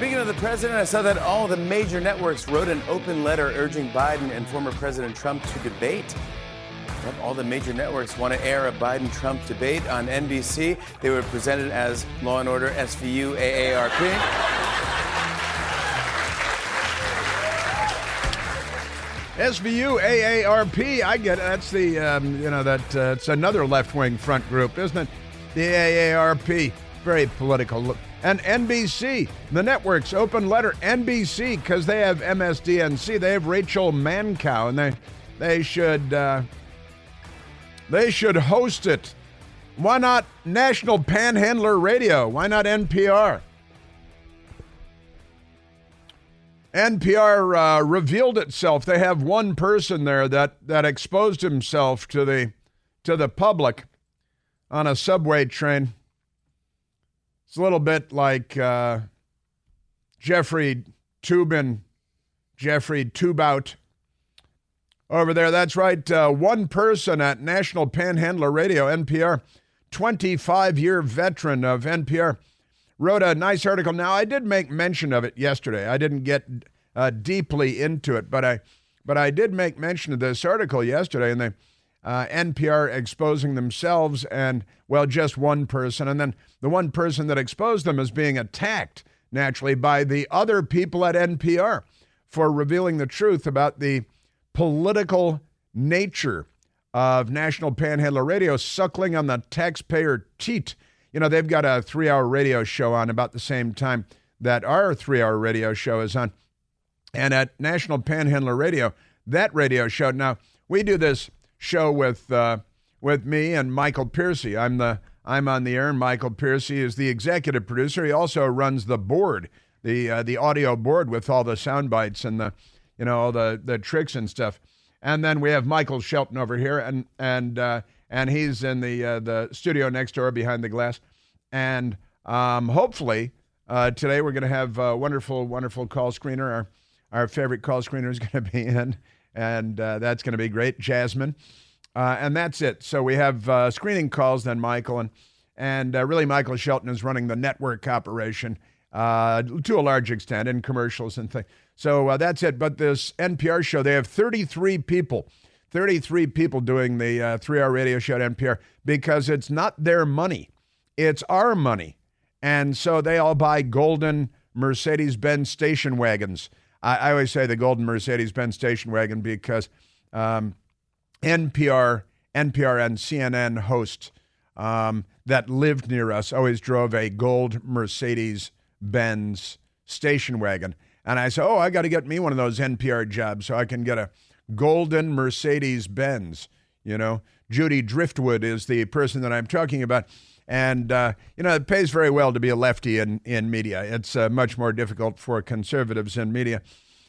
Speaking of the president, I saw that all the major networks wrote an open letter urging Biden and former President Trump to debate. Yep, all the major networks want to air a Biden-Trump debate on NBC. They were presented as Law & Order SVU AARP. SVU AARP, I get it. That's the, it's another left-wing front group, isn't it? The AARP, very political. And NBC, the network's open letter, NBC, because they have MSDNC, they have Rachel Mancow, and they should host it. Why not National Panhandler Radio? Why not NPR? NPR revealed itself. They have one person there that exposed himself to the public on a subway train. It's a little bit like Jeffrey Tubout over there. That's right. One person at National Panhandler Radio, NPR, 25-year veteran of NPR, wrote a nice article. Now, I did make mention of it yesterday. I didn't get deeply into it, but I did make mention of this article yesterday, and the NPR exposing themselves and, well, just one person. And then the one person that exposed them is being attacked, naturally, by the other people at NPR for revealing the truth about the political nature of National Panhandler Radio, suckling on the taxpayer teat. You know, they've got a 3-hour radio show on about the same time that our 3-hour radio show is on. And at National Panhandler Radio, that radio show, now, we do this show with me and Michael Piercy. I'm on the air, and Michael Piercy is the executive producer. He also runs the board, the audio board with all the sound bites and all the tricks and stuff. And then we have Michael Shelton over here, and he's in the studio next door behind the glass. And hopefully today we're going to have a wonderful call screener. Our favorite call screener is going to be in, and that's going to be great, Jasmine. And that's it. So we have screening calls, then Michael, and really Michael Shelton is running the network operation to a large extent in commercials and things. So that's it. But this NPR show, they have 33 people doing the 3-hour radio show at NPR because it's not their money. It's our money. And so they all buy golden Mercedes-Benz station wagons. I always say the golden Mercedes-Benz station wagon because NPR and CNN host that lived near us always drove a gold Mercedes-Benz station wagon. And I said, I got to get me one of those NPR jobs so I can get a golden Mercedes-Benz. Judy Driftwood is the person that I'm talking about. And, it pays very well to be a lefty in media. It's much more difficult for conservatives in media.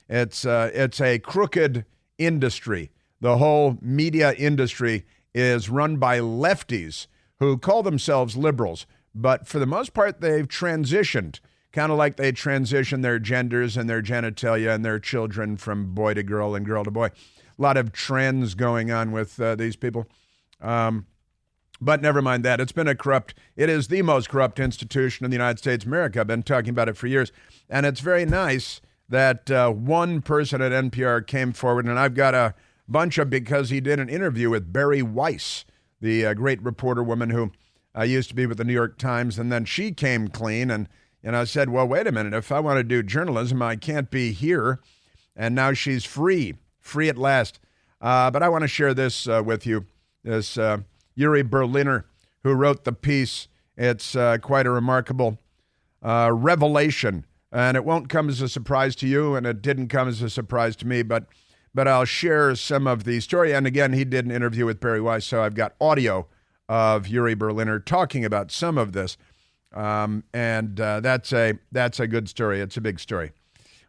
It's a crooked industry. The whole media industry is run by lefties who call themselves liberals. But for the most part, they've transitioned, kind of like they transition their genders and their genitalia and their children from boy to girl and girl to boy. A lot of trends going on with these people. But never mind that. It is the most corrupt institution in the United States of America. I've been talking about it for years. And it's very nice that one person at NPR came forward, and I've got a bunch of, because he did an interview with Barry Weiss, the great reporter woman who used to be with the New York Times, and then she came clean and said, well, wait a minute, if I want to do journalism, I can't be here. And now she's free at last. But I want to share this with you, this Yuri Berliner, who wrote the piece. It's quite a remarkable revelation, and it won't come as a surprise to you, and it didn't come as a surprise to me, but I'll share some of the story. And again, he did an interview with Barry Weiss, so I've got audio of Yuri Berliner talking about some of this, and that's a good story. It's a big story.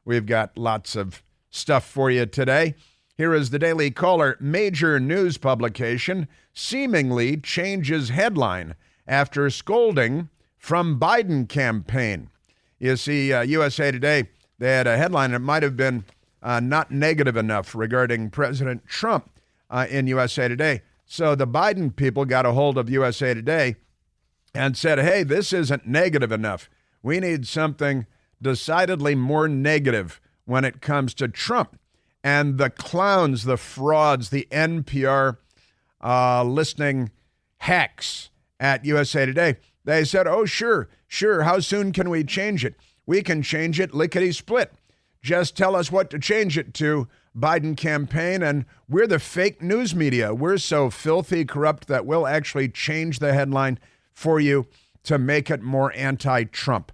We've got lots of stuff for you today. Here is the Daily Caller. Major news publication seemingly changes headline after scolding from Biden campaign. You see, USA Today, they had a headline, and it might have been not negative enough regarding President Trump in USA Today. So the Biden people got a hold of USA Today and said, hey, this isn't negative enough. We need something decidedly more negative when it comes to Trump. And the clowns, the frauds, the NPR listening hacks at USA Today, they said, oh, sure, how soon can we change it? We can change it lickety-split. Just tell us what to change it to, Biden campaign, and we're the fake news media. We're so filthy corrupt that we'll actually change the headline for you to make it more anti-Trump,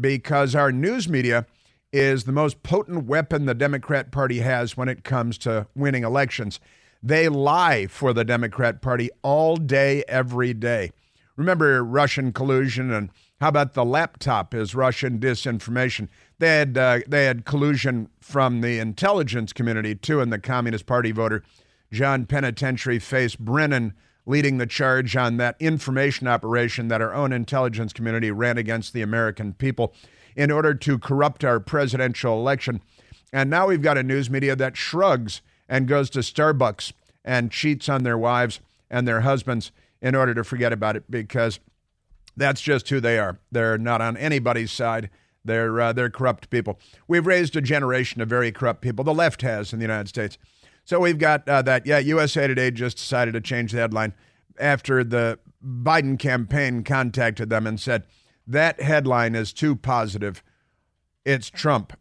because our news media is the most potent weapon the Democrat Party has when it comes to winning elections. They lie for the Democrat Party all day, every day. Remember Russian collusion, and how about the laptop is Russian disinformation? They had collusion from the intelligence community, too, and the Communist Party voter. John Penitentiary faced Brennan leading the charge on that information operation that our own intelligence community ran against the American people in order to corrupt our presidential election. And now we've got a news media that shrugs and goes to Starbucks and cheats on their wives and their husbands in order to forget about it, because that's just who they are. They're not on anybody's side. They're corrupt people. We've raised a generation of very corrupt people. The left has in the United States. So we've got that. Yeah, USA Today just decided to change the headline after the Biden campaign contacted them and said, that headline is too positive. It's Trump.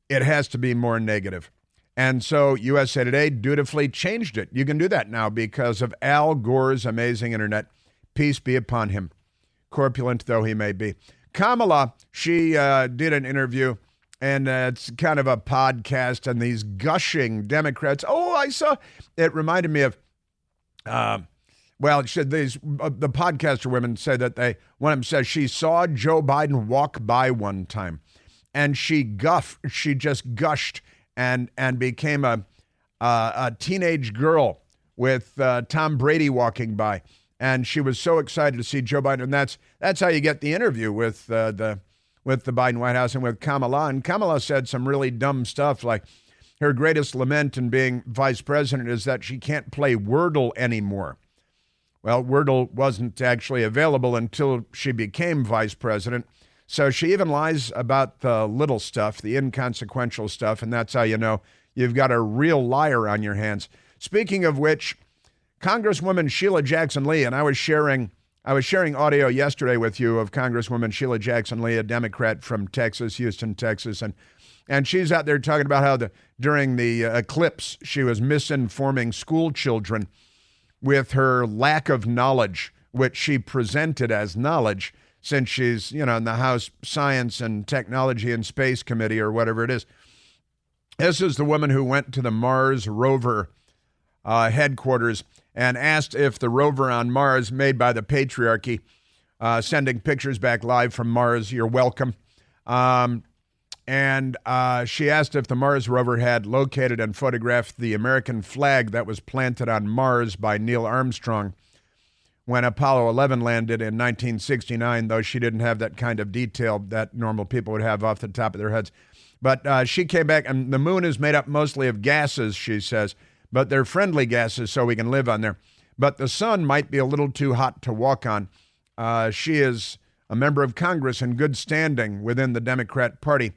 It has to be more negative. And so USA Today dutifully changed it. You can do that now because of Al Gore's amazing internet. Peace be upon him, corpulent though he may be. Kamala, she did an interview, and it's kind of a podcast, and these gushing Democrats. Oh, I saw, it reminded me of, the podcaster women say that one of them says she saw Joe Biden walk by one time, and she just gushed and became a teenage girl with Tom Brady walking by. And she was so excited to see Joe Biden. And that's how you get the interview with the Biden White House and with Kamala. And Kamala said some really dumb stuff, like her greatest lament in being vice president is that she can't play Wordle anymore. Well, Wordle wasn't actually available until she became vice president. So she even lies about the little stuff, the inconsequential stuff. And that's how you know you've got a real liar on your hands. Speaking of which, Congresswoman Sheila Jackson Lee, and I was sharing audio yesterday with you of Congresswoman Sheila Jackson Lee, a Democrat from Texas, Houston, Texas, and she's out there talking about how during the eclipse she was misinforming school children with her lack of knowledge, which she presented as knowledge, since she's in the House Science and Technology and Space Committee or whatever it is. This is the woman who went to the Mars rover headquarters and asked if the rover on Mars, made by the patriarchy, sending pictures back live from Mars, you're welcome. And she asked if the Mars rover had located and photographed the American flag that was planted on Mars by Neil Armstrong when Apollo 11 landed in 1969, though she didn't have that kind of detail that normal people would have off the top of their heads. But she came back, and the moon is made up mostly of gases, she says, but they're friendly gases, so we can live on there. But the sun might be a little too hot to walk on. She is a member of Congress in good standing within the Democrat Party.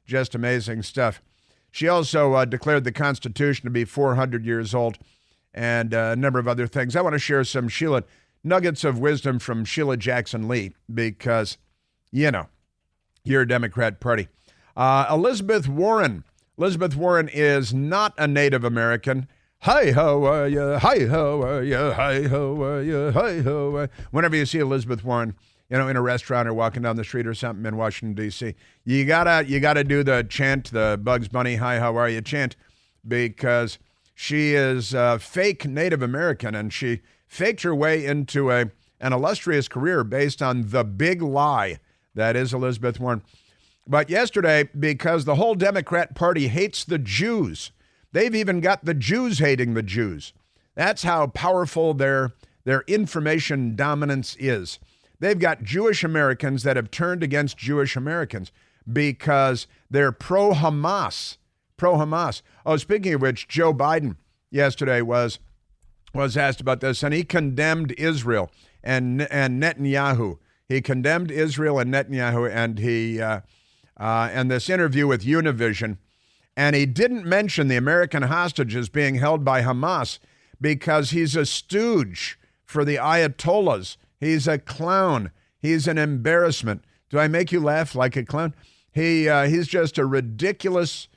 Just amazing stuff. She also declared the Constitution to be 400 years old and a number of other things. I want to share some Sheila nuggets of wisdom from Sheila Jackson Lee because, you're a Democrat Party. Elizabeth Warren. Elizabeth Warren is not a Native American. Hi, how are you? Hi, how are you? Hi, how are you? Hi, how are you? Whenever you see Elizabeth Warren, in a restaurant or walking down the street or something in Washington, D.C., you gotta do the chant, the Bugs Bunny, hi, how are you chant, because she is a fake Native American, and she faked her way into an illustrious career based on the big lie that is Elizabeth Warren. But yesterday, because the whole Democrat Party hates the Jews, they've even got the Jews hating the Jews. That's how powerful their information dominance is. They've got Jewish Americans that have turned against Jewish Americans because they're pro-Hamas. Pro-Hamas. Oh, speaking of which, Joe Biden yesterday was asked about this, and he condemned Israel and Netanyahu. He condemned Israel and Netanyahu, and he and this interview with Univision, and he didn't mention the American hostages being held by Hamas because he's a stooge for the Ayatollahs. He's a clown. He's an embarrassment. Do I make you laugh like a clown? He's just a ridiculous,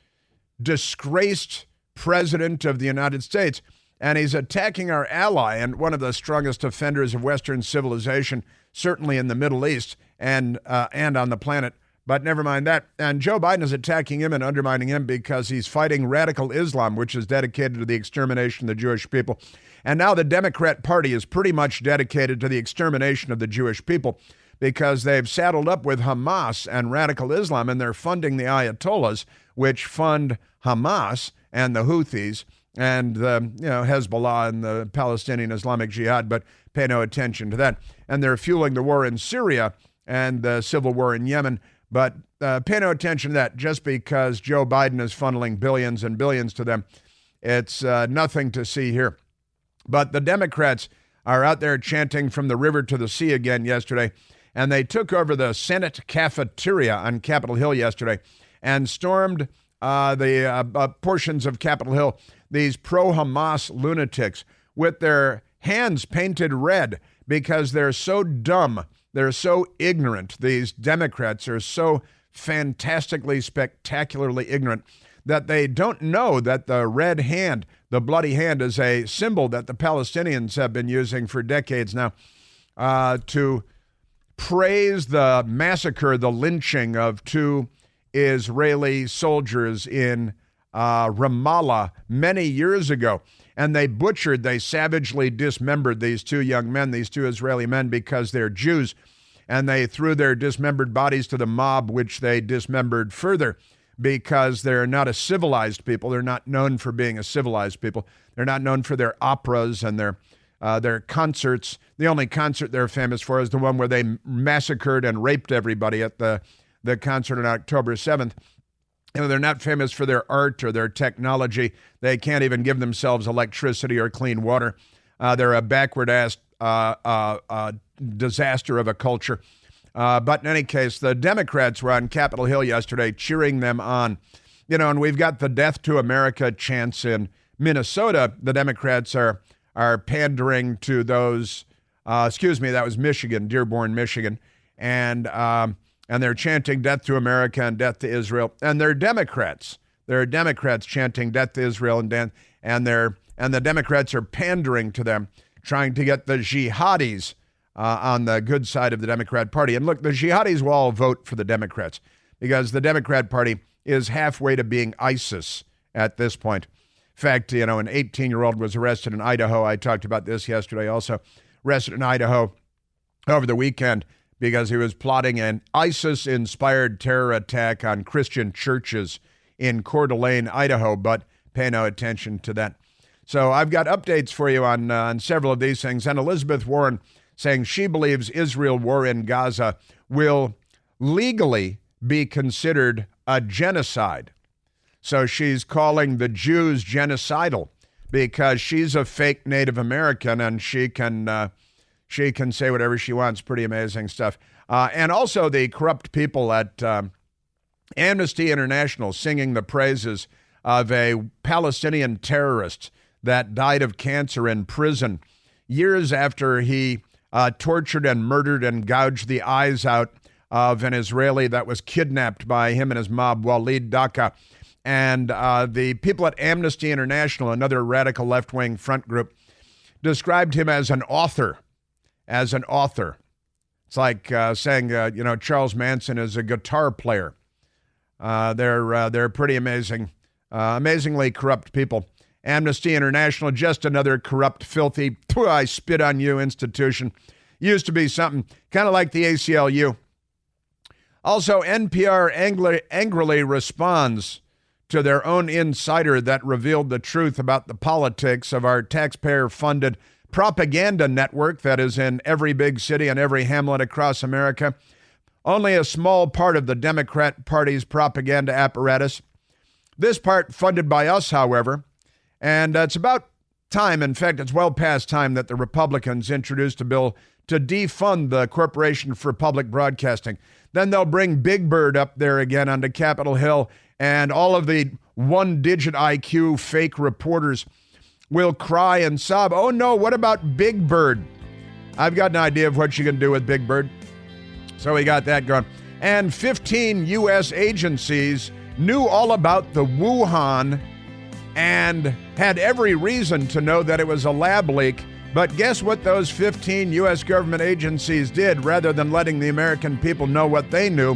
disgraced president of the United States, and he's attacking our ally and one of the strongest offenders of Western civilization, certainly in the Middle East and on the planet. But never mind that. And Joe Biden is attacking him and undermining him because he's fighting radical Islam, which is dedicated to the extermination of the Jewish people. And now the Democrat Party is pretty much dedicated to the extermination of the Jewish people because they've saddled up with Hamas and radical Islam, and they're funding the Ayatollahs, which fund Hamas and the Houthis and Hezbollah and the Palestinian Islamic Jihad, but pay no attention to that. And they're fueling the war in Syria and the civil war in Yemen, but pay no attention to that. Just because Joe Biden is funneling billions and billions to them, it's nothing to see here. But the Democrats are out there chanting from the river to the sea again yesterday, and they took over the Senate cafeteria on Capitol Hill yesterday and stormed the portions of Capitol Hill, these pro-Hamas lunatics with their hands painted red because they're so dumb. They're so ignorant. These Democrats are so fantastically, spectacularly ignorant that they don't know that the red hand, the bloody hand, is a symbol that the Palestinians have been using for decades now to praise the massacre, the lynching of two Israeli soldiers in Ramallah many years ago. And they savagely dismembered these two young men, these two Israeli men, because they're Jews. And they threw their dismembered bodies to the mob, which they dismembered further because they're not a civilized people. They're not known for being a civilized people. They're not known for their operas and their concerts. The only concert they're famous for is the one where they massacred and raped everybody at the concert on October 7th. They're not famous for their art or their technology. They can't even give themselves electricity or clean water. They're a backward-ass disaster of a culture. But in any case, the Democrats were on Capitol Hill yesterday cheering them on. And we've got the Death to America chants in Minnesota. The Democrats are pandering to those, that was Michigan, Dearborn, Michigan. And they're chanting death to America and death to Israel. And they're Democrats. They're Democrats chanting death to Israel and the Democrats are pandering to them, trying to get the jihadis on the good side of the Democrat Party. And look, the jihadis will all vote for the Democrats because the Democrat Party is halfway to being ISIS at this point. In fact, an 18-year-old was arrested in Idaho. I talked about this yesterday also. Arrested in Idaho over the weekend because he was plotting an ISIS-inspired terror attack on Christian churches in Coeur d'Alene, Idaho, but pay no attention to that. So I've got updates for you on several of these things. And Elizabeth Warren saying she believes Israel war in Gaza will legally be considered a genocide. So she's calling the Jews genocidal because she's a fake Native American and she can say whatever she wants. Pretty amazing stuff. And also the corrupt people at Amnesty International singing the praises of a Palestinian terrorist that died of cancer in prison years after he tortured and murdered and gouged the eyes out of an Israeli that was kidnapped by him and his mob, Walid Daka. And the people at Amnesty International, another radical left-wing front group, described him as an author. It's like saying, Charles Manson is a guitar player. They're pretty amazing, amazingly corrupt people. Amnesty International, just another corrupt, filthy, I spit on you institution. Used to be something kind of like the ACLU. Also, NPR angrily responds to their own insider that revealed the truth about the politics of our taxpayer-funded propaganda network that is in every big city and every hamlet across America. Only a small part of the Democrat Party's propaganda apparatus. This part funded by us, however. And it's about time, in fact, it's well past time that the Republicans introduced a bill to defund the Corporation for Public Broadcasting. Then they'll bring Big Bird up there again onto Capitol Hill, and all of the one-digit IQ fake reporters will cry and sob. Oh no, what about Big Bird? I've got an idea of what you can do with Big Bird. So we got that going. And 15 U.S. agencies knew all about the Wuhan and had every reason to know that it was a lab leak. But guess what those 15 U.S. government agencies did? Rather than letting the American people know what they knew,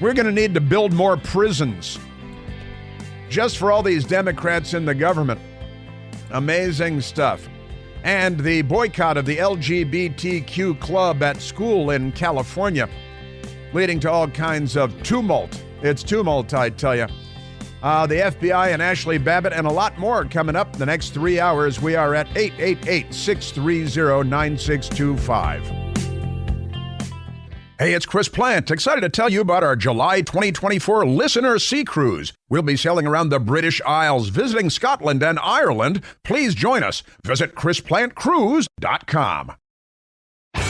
we're going to need to build more prisons just for all these Democrats in the government. Amazing stuff. And the boycott of the LGBTQ club at school in California, leading to all kinds of tumult. It's tumult, I tell you. The FBI and Ashley Babbitt and a lot more coming up the next 3 hours. We are at 888-630-9625. Hey, it's Chris Plant. Excited to tell you about our July 2024 Listener Sea Cruise. We'll be sailing around the British Isles, visiting Scotland and Ireland. Please join us. Visit chrisplantcruise.com. All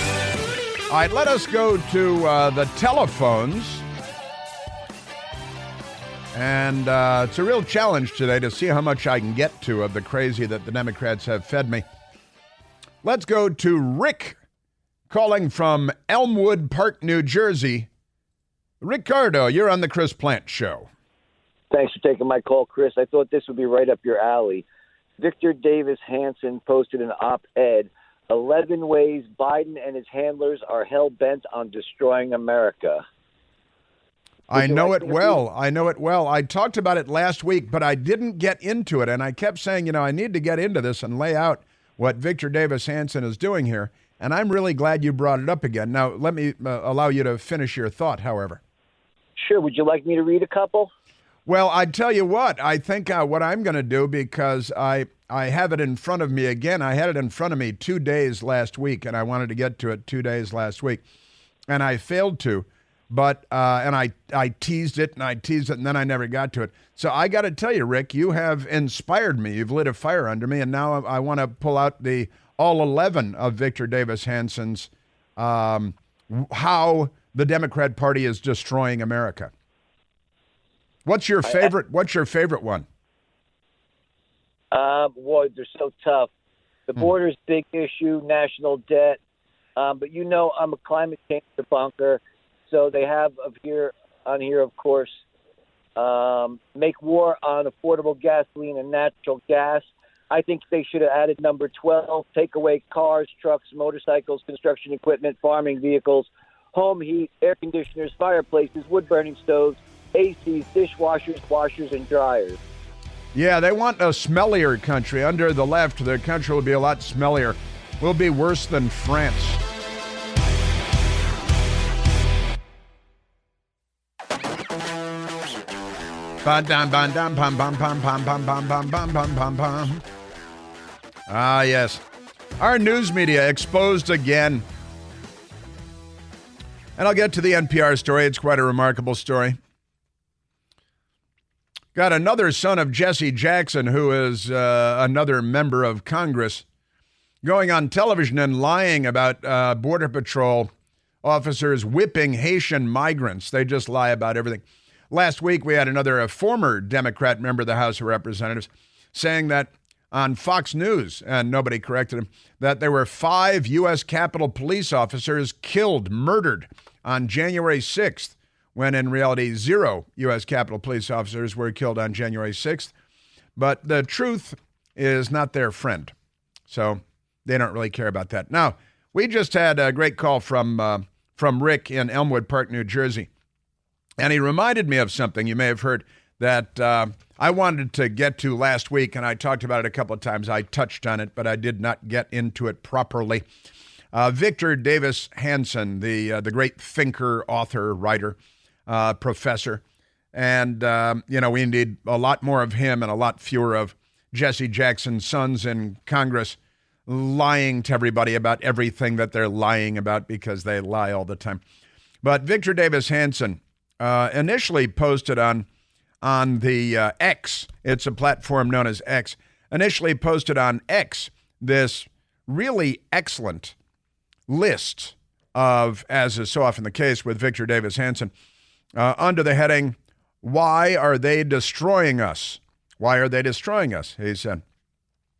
right, let us go to the telephones. And it's a real challenge today to see how much I can get to of the crazy that the Democrats have fed me. Let's go to Rick, calling from Elmwood Park, New Jersey. Ricardo, you're on the Chris Plant Show. Thanks for taking my call, Chris. I thought this would be right up your alley. Victor Davis Hanson posted an op-ed, 11 ways Biden and his handlers are hell-bent on destroying America. I know it well. I talked about it last week, but I didn't get into it. And I kept saying, I need to get into this and lay out what Victor Davis Hanson is doing here. And I'm really glad you brought it up again. Now, let me allow you to finish your thought, however. Sure. Would you like me to read a couple? Well, I'd tell you what. I think what I'm going to do, because I have it in front of me again. I had it in front of me 2 days last week, and I wanted to get to it 2 days last week. And I failed to. But and I teased it, and then I never got to it. So I got to tell you, Rick, you have inspired me. You've lit a fire under me, and now I want to pull out all 11 of Victor Davis Hanson's how the Democrat Party is destroying America. What's your favorite? What's your favorite one? Boy, they're so tough. The border's big issue, national debt. But I'm a climate change debunker. So they have on here, of course, make war on affordable gasoline and natural gas. I think they should have added number 12, take away cars, trucks, motorcycles, construction equipment, farming vehicles, home heat, air conditioners, fireplaces, wood-burning stoves, ACs, dishwashers, washers, and dryers. Yeah, they want a smellier country. Under the left, the country will be a lot smellier. We'll be worse than France. Ah, yes. Our news media exposed again. And I'll get to the NPR story. It's quite a remarkable story. Got another son of Jesse Jackson, who is another member of Congress, going on television and lying about Border Patrol officers whipping Haitian migrants. They just lie about everything. Last week, we had another former Democrat member of the House of Representatives saying that on Fox News, and nobody corrected him, that there were 5 U.S. Capitol police officers killed, murdered on January 6th, when in reality 0 U.S. Capitol police officers were killed on January 6th. But the truth is not their friend. So they don't really care about that. Now, we just had a great call from Rick in Elmwood Park, New Jersey. And he reminded me of something you may have heard that I wanted to get to last week, and I talked about it a couple of times. I touched on it, but I did not get into it properly. Victor Davis Hanson, the great thinker, author, writer, professor. And, we need a lot more of him and a lot fewer of Jesse Jackson's sons in Congress lying to everybody about everything that they're lying about, because they lie all the time. But Victor Davis Hanson initially posted on the X. It's a platform known as X. initially posted on X this really excellent list of, as is so often the case with Victor Davis Hanson, under the heading, "Why are they destroying us? Why are they destroying us?" he said.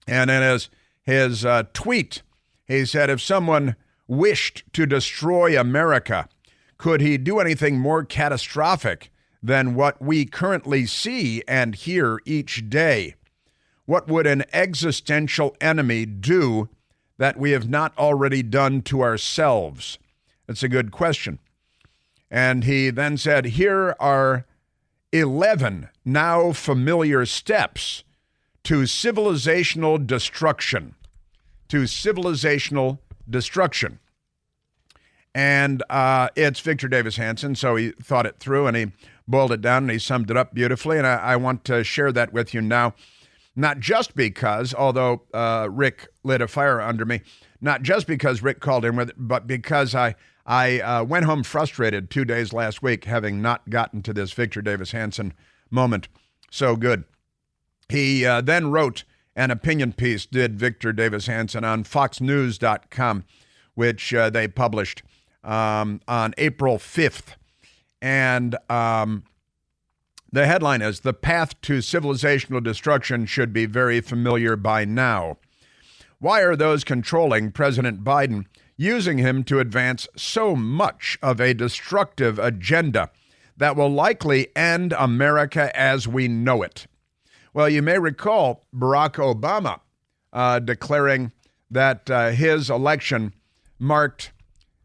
And in his tweet, he said, if someone wished to destroy America, could he do anything more catastrophic than what we currently see and hear each day? What would an existential enemy do that we have not already done to ourselves? It's a good question. And he then said, here are 11 now familiar steps to civilizational destruction. To civilizational destruction. And it's Victor Davis Hanson, so he thought it through and he boiled it down and he summed it up beautifully. And I want to share that with you now, not just because, although Rick lit a fire under me, not just because Rick called in with it, but because I went home frustrated 2 days last week, having not gotten to this Victor Davis Hanson moment. So good. He then wrote an opinion piece, did Victor Davis Hanson, on foxnews.com, which they published on April 5th. And the headline is, "The path to civilizational destruction should be very familiar by now. Why are those controlling President Biden using him to advance so much of a destructive agenda that will likely end America as we know it?" Well, you may recall Barack Obama declaring that his election marked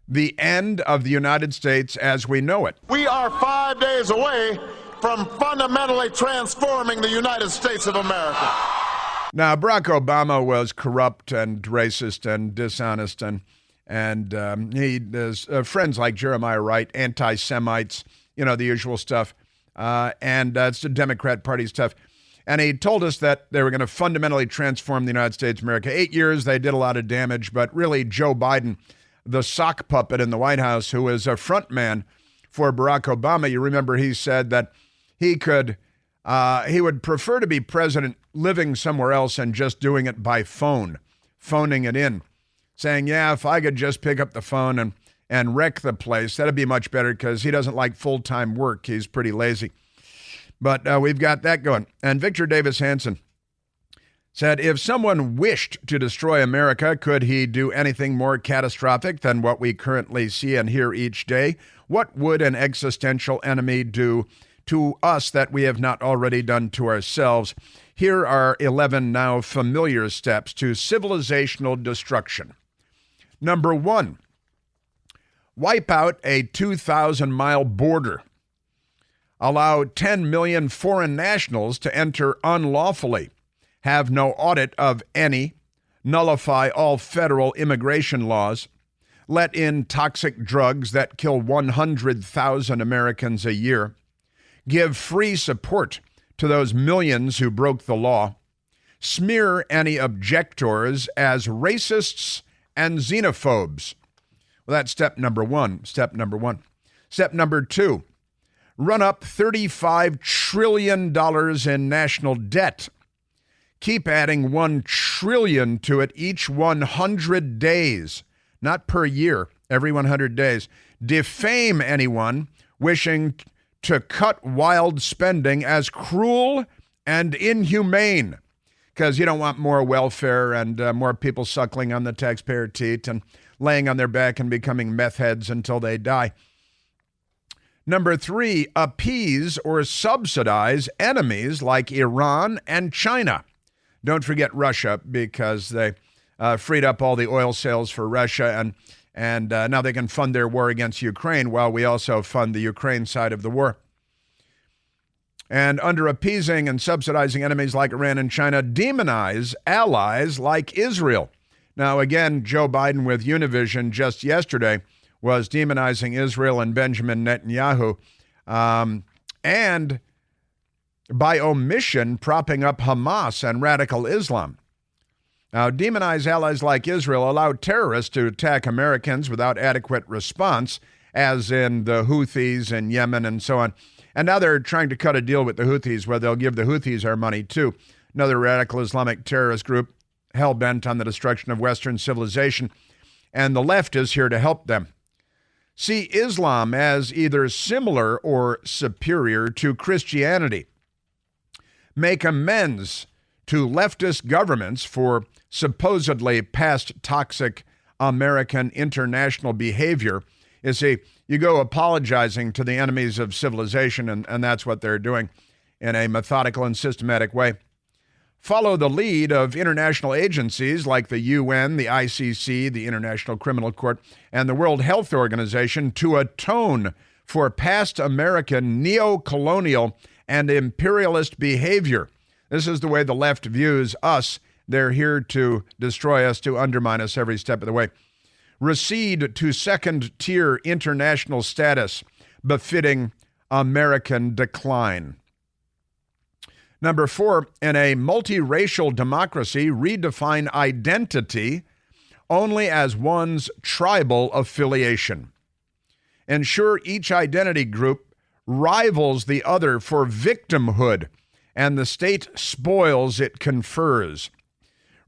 the end of the United States as we know it. We are 5 days away from fundamentally transforming the United States of America. Now, Barack Obama was corrupt and racist and dishonest, and he has friends like Jeremiah Wright, anti-Semites, the usual stuff, and it's the Democrat Party stuff. And he told us that they were going to fundamentally transform the United States of America. 8 years, they did a lot of damage, but really Joe Biden, the sock puppet in the White House, who is a front man for Barack Obama, you remember he said that he would prefer to be president living somewhere else and just doing it by phone, phoning it in, saying, yeah, if I could just pick up the phone and wreck the place, that'd be much better, because he doesn't like full-time work. He's pretty lazy. But we've got that going. And Victor Davis Hanson said, if someone wished to destroy America, could he do anything more catastrophic than what we currently see and hear each day? What would an existential enemy do to us that we have not already done to ourselves? Here are 11 now familiar steps to civilizational destruction. Number 1, wipe out a 2,000-mile border. Allow 10 million foreign nationals to enter unlawfully. Have no audit of any. Nullify all federal immigration laws. Let in toxic drugs that kill 100,000 Americans a year. Give free support to those millions who broke the law. Smear any objectors as racists and xenophobes. Well, that's step number 1. Step number 2. Run up $35 trillion in national debt. Keep adding $1 trillion to it each 100 days, not per year, every 100 days. Defame anyone wishing to cut wild spending as cruel and inhumane, because you don't want more welfare and more people suckling on the taxpayer teat and laying on their back and becoming meth heads until they die. Number 3, appease or subsidize enemies like Iran and China. Don't forget Russia, because they freed up all the oil sales for Russia, and now they can fund their war against Ukraine while we also fund the Ukraine side of the war. And under appeasing and subsidizing enemies like Iran and China, demonize allies like Israel. Now, again, Joe Biden with Univision just yesterday was demonizing Israel and Benjamin Netanyahu, and by omission propping up Hamas and radical Islam. Now, demonize allies like Israel, allow terrorists to attack Americans without adequate response, as in the Houthis in Yemen and so on. And now they're trying to cut a deal with the Houthis where they'll give the Houthis our money too. another radical Islamic terrorist group hell-bent on the destruction of Western civilization, and the left is here to help them. See Islam as either similar or superior to Christianity. Make amends to leftist governments for supposedly past toxic American international behavior. You see, you go apologizing to the enemies of civilization, and that's what they're doing in a methodical and systematic way. Follow the lead of international agencies like the UN, the ICC, the International Criminal Court, and the World Health Organization to atone for past American neo-colonial and imperialist behavior. This is the way the left views us. They're here to destroy us, to undermine us every step of the way. Recede to second-tier international status befitting American decline. Number 4, in a multiracial democracy, redefine identity only as one's tribal affiliation. Ensure each identity group rivals the other for victimhood, and the state spoils it confers.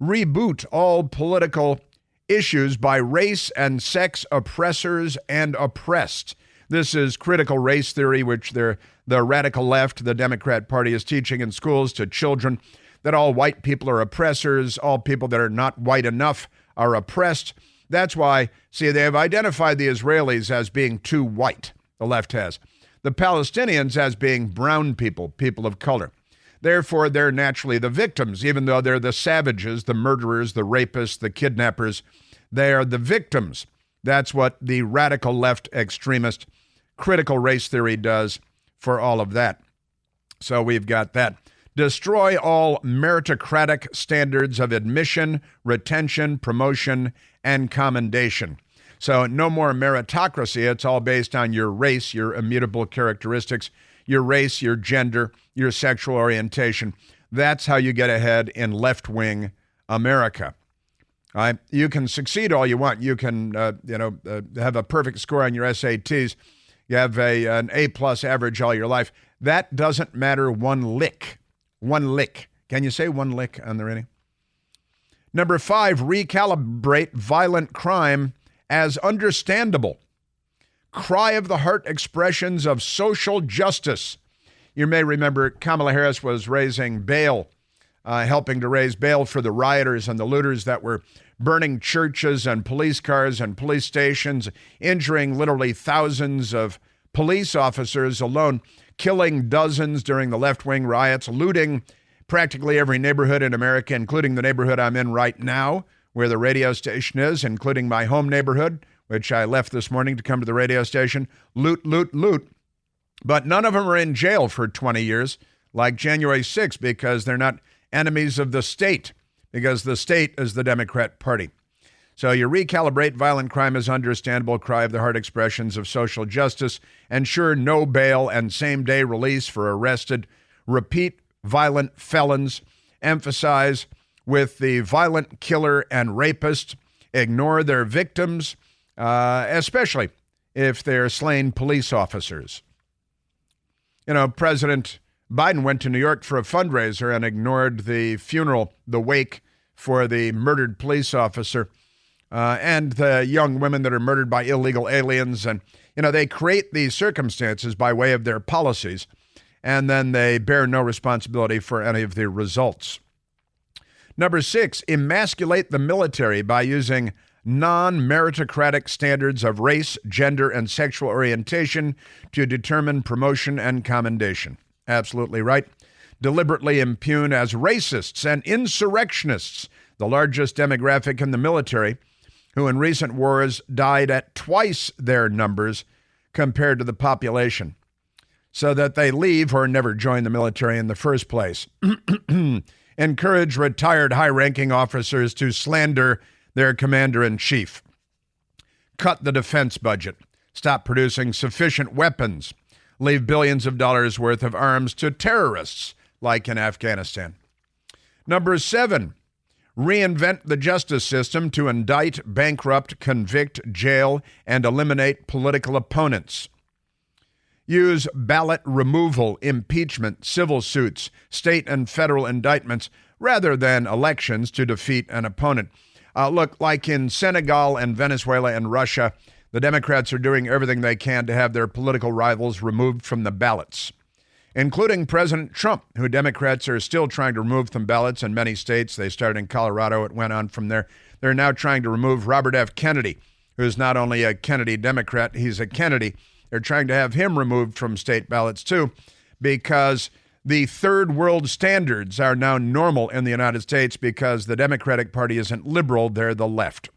Reboot all political issues by race and sex oppressors and oppressed. This is critical race theory, which the radical left, the Democrat Party, is teaching in schools to children, that all white people are oppressors, all people that are not white enough are oppressed. That's why, see, they have identified the Israelis as being too white, the left has. The Palestinians as being brown people, people of color. Therefore, they're naturally the victims, even though they're the savages, the murderers, the rapists, the kidnappers. They are the victims. That's what the radical left extremist critical race theory does for all of that. So we've got that. Destroy all meritocratic standards of admission, retention, promotion, and commendation. So no more meritocracy. It's all based on your race, your immutable characteristics, your race, your gender, your sexual orientation. That's how you get ahead in left-wing America. All right? You can succeed all you want. You can, have a perfect score on your SATs. You have an A-plus average all your life. That doesn't matter one lick. One lick. Can you say one lick on the radio? Number 5, recalibrate violent crime as understandable. Cry of the heart expressions of social justice. You may remember Kamala Harris was raising bail, helping to raise bail for the rioters and the looters that were burning churches and police cars and police stations, injuring literally thousands of police officers alone, killing dozens during the left-wing riots, looting practically every neighborhood in America, including the neighborhood I'm in right now, where the radio station is, including my home neighborhood, which I left this morning to come to the radio station. Loot, loot, loot. But none of them are in jail for 20 years, like January 6th, because they're not enemies of the state, because the state is the Democrat Party. So you recalibrate violent crime as understandable, cry of the heart expressions of social justice, ensure no bail and same-day release for arrested, repeat violent felons, emphasize with the violent killer and rapist, ignore their victims, especially if they're slain police officers. You know, President Biden went to New York for a fundraiser and ignored the funeral, the wake for the murdered police officer and the young women that are murdered by illegal aliens. And, you know, they create these circumstances by way of their policies, and then they bear no responsibility for any of the results. Number 6, emasculate the military by using non-meritocratic standards of race, gender, and sexual orientation to determine promotion and commendation. Absolutely right. Deliberately impugn as racists and insurrectionists the largest demographic in the military, who in recent wars died at twice their numbers compared to the population, so that they leave or never join the military in the first place. Encourage retired high-ranking officers to slander their commander-in-chief. Cut the defense budget. Stop producing sufficient weapons. Leave billions of dollars worth of arms to terrorists, like in Afghanistan. Number 7, reinvent the justice system to indict, bankrupt, convict, jail, and eliminate political opponents. use ballot removal, impeachment, civil suits, state and federal indictments, rather than elections to defeat an opponent. Look, like in Senegal and Venezuela and Russia, the Democrats are doing everything they can to have their political rivals removed from the ballots, including President Trump, who Democrats are still trying to remove from ballots in many states. They started in Colorado. It went on from there. They're now trying to remove Robert F. Kennedy, who's not only a Kennedy Democrat, he's a Kennedy. They're trying to have him removed from state ballots, too, because the third world standards are now normal in the United States because the Democratic Party isn't liberal, they're the left.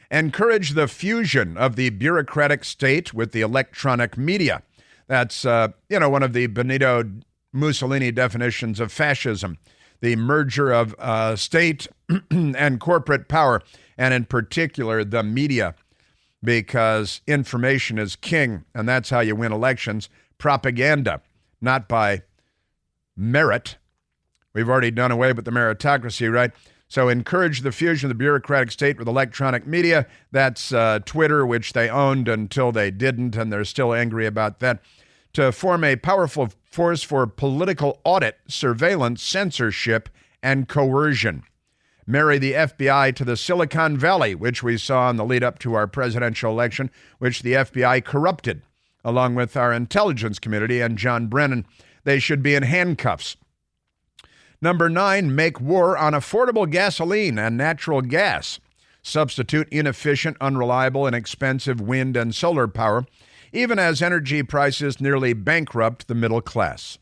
Encourage the fusion of the bureaucratic state with the electronic media. That's, one of the Benito Mussolini definitions of fascism, the merger of state and corporate power, and in particular, the media, because information is king, and that's how you win elections. Propaganda, not by merit. We've already done away with the meritocracy, right? So encourage the fusion of the bureaucratic state with electronic media. That's Twitter, which they owned until they didn't, and they're still angry about that. To form a powerful force for political audit, surveillance, censorship, and coercion. Marry the FBI to the Silicon Valley, which we saw in the lead up to our presidential election, which the FBI corrupted, along with our intelligence community and John Brennan. They should be in handcuffs. Number 9, make war on affordable gasoline and natural gas. Substitute inefficient, unreliable, and expensive wind and solar power, even as energy prices nearly bankrupt the middle class.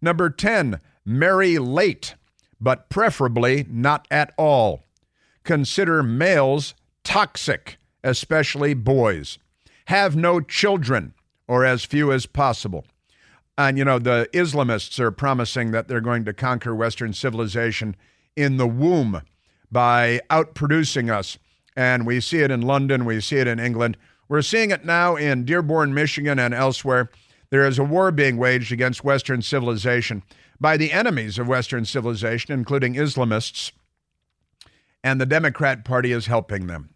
Number 10, marry late, but preferably not at all. Consider males toxic, especially boys. Have no children, or as few as possible. And, the Islamists are promising that they're going to conquer Western civilization in the womb by outproducing us. And we see it in London, we see it in England. We're seeing it now in Dearborn, Michigan, and elsewhere. There is a war being waged against Western civilization by the enemies of Western civilization, including Islamists, and the Democrat Party is helping them.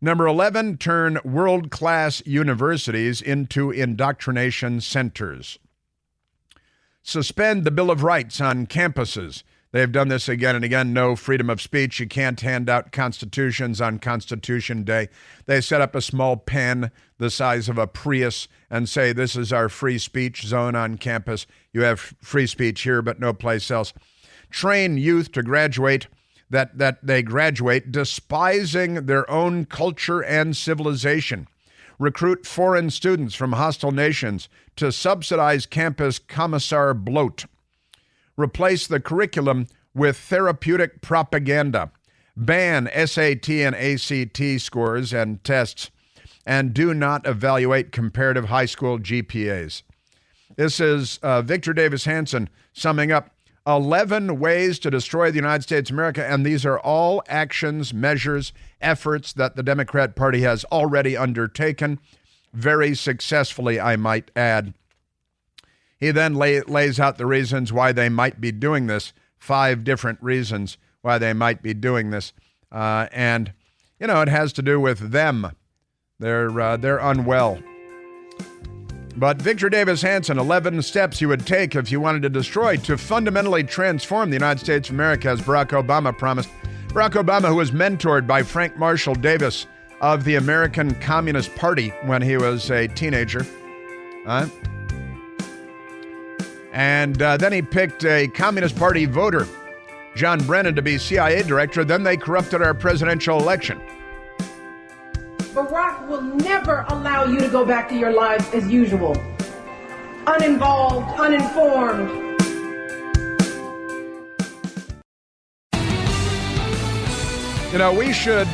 Number 11, turn world-class universities into indoctrination centers. Suspend the Bill of Rights on campuses. They've done this again and again. No freedom of speech. You can't hand out constitutions on Constitution Day. They set up a small pen the size of a Prius and say, this is our free speech zone on campus. You have free speech here, but no place else. Train youth to graduate, that they graduate despising their own culture and civilization. Recruit foreign students from hostile nations to subsidize campus commissar bloat. Replace the curriculum with therapeutic propaganda. Ban SAT and ACT scores and tests, and do not evaluate comparative high school GPAs. This is Victor Davis Hanson summing up 11 ways to destroy the United States of America, and these are all actions, measures, efforts that the Democrat Party has already undertaken, very successfully, I might add. He then lays out the reasons why they might be doing this, 5 different reasons why they might be doing this. And, it has to do with them. They're unwell. But Victor Davis Hanson, 11 steps you would take if you wanted to destroy to fundamentally transform the United States of America, as Barack Obama promised. Barack Obama, who was mentored by Frank Marshall Davis of the American Communist Party when he was a teenager. And then he picked a Communist Party voter, John Brennan, to be CIA director. Then they corrupted our presidential election. Barack will never allow you to go back to your lives as usual. Uninvolved, uninformed. We should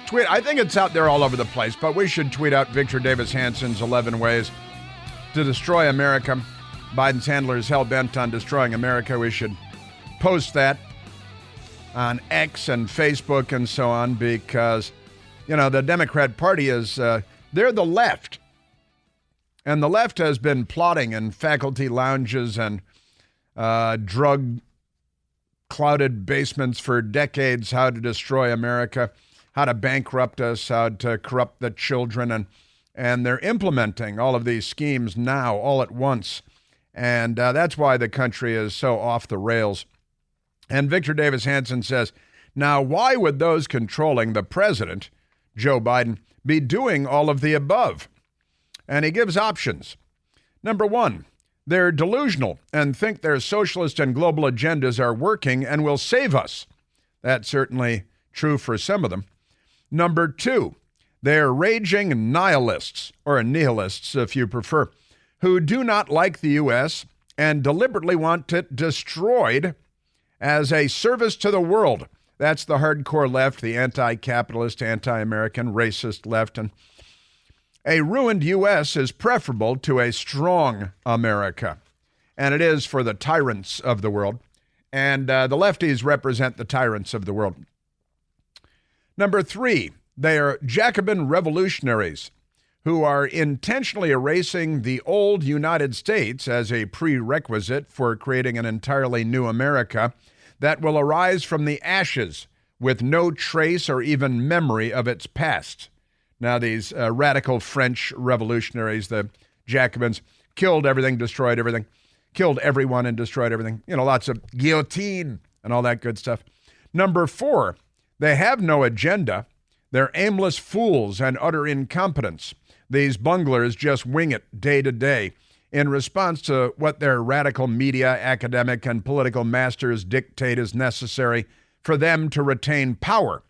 tweet. I think it's out there all over the place, but we should tweet out Victor Davis Hanson's 11 ways to destroy America. Biden's handler is hell-bent on destroying America. We should post that on X and Facebook and so on because, the Democrat Party is, they're the left. And the left has been plotting in faculty lounges and drug-clouded basements for decades how to destroy America, how to bankrupt us, how to corrupt the children, and And they're implementing all of these schemes now, all at once. And that's why the country is so off the rails. And Victor Davis Hanson says, now, why would those controlling the president, Joe Biden, be doing all of the above? And he gives options. Number one, they're delusional and think their socialist and global agendas are working and will save us. That's certainly true for some of them. Number two, they're raging nihilists, or nihilists if you prefer, who do not like the U.S. and deliberately want it destroyed as a service to the world. That's the hardcore left, the anti-capitalist, anti-American, racist left. And a ruined U.S. is preferable to a strong America. And it is for the tyrants of the world. And the lefties represent the tyrants of the world. Number three, they are Jacobin revolutionaries who are intentionally erasing the old United States as a prerequisite for creating an entirely new America that will arise from the ashes with no trace or even memory of its past. Now, these radical French revolutionaries, the Jacobins, killed everything, destroyed everything, killed everyone and destroyed everything. You know, lots of guillotine and all that good stuff. Number four, they have no agenda. They're aimless fools and utter incompetence. These bunglers just wing it day to day in response to what their radical media, academic, and political masters dictate is necessary for them to retain power.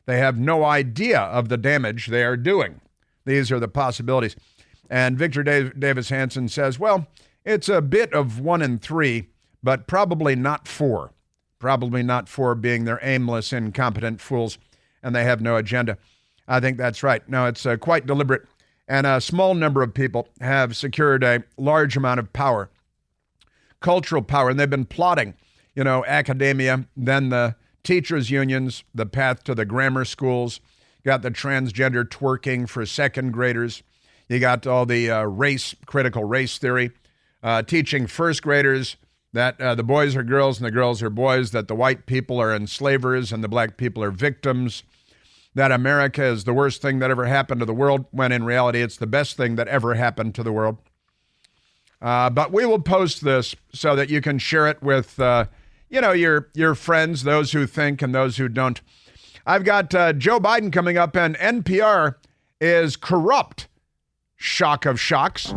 They have no idea of the damage they are doing. These are the possibilities. And Victor Davis Hanson says, well, it's a bit of 1 in 3, but probably not 4. Probably not 4 being they're aimless, incompetent fools, and they have no agenda. I think that's right. No, it's quite deliberate. And a small number of people have secured a large amount of power, cultural power, and they've been plotting, academia, then the teachers' unions, the path to the grammar schools, got the transgender twerking for second graders, you got all the critical race theory, teaching first graders that the boys are girls and the girls are boys, that the white people are enslavers and the black people are victims, that America is the worst thing that ever happened to the world, when in reality it's the best thing that ever happened to the world. But we will post this so that you can share it with, your friends, those who think and those who don't. I've got Joe Biden coming up, and NPR is corrupt. Shock of shocks.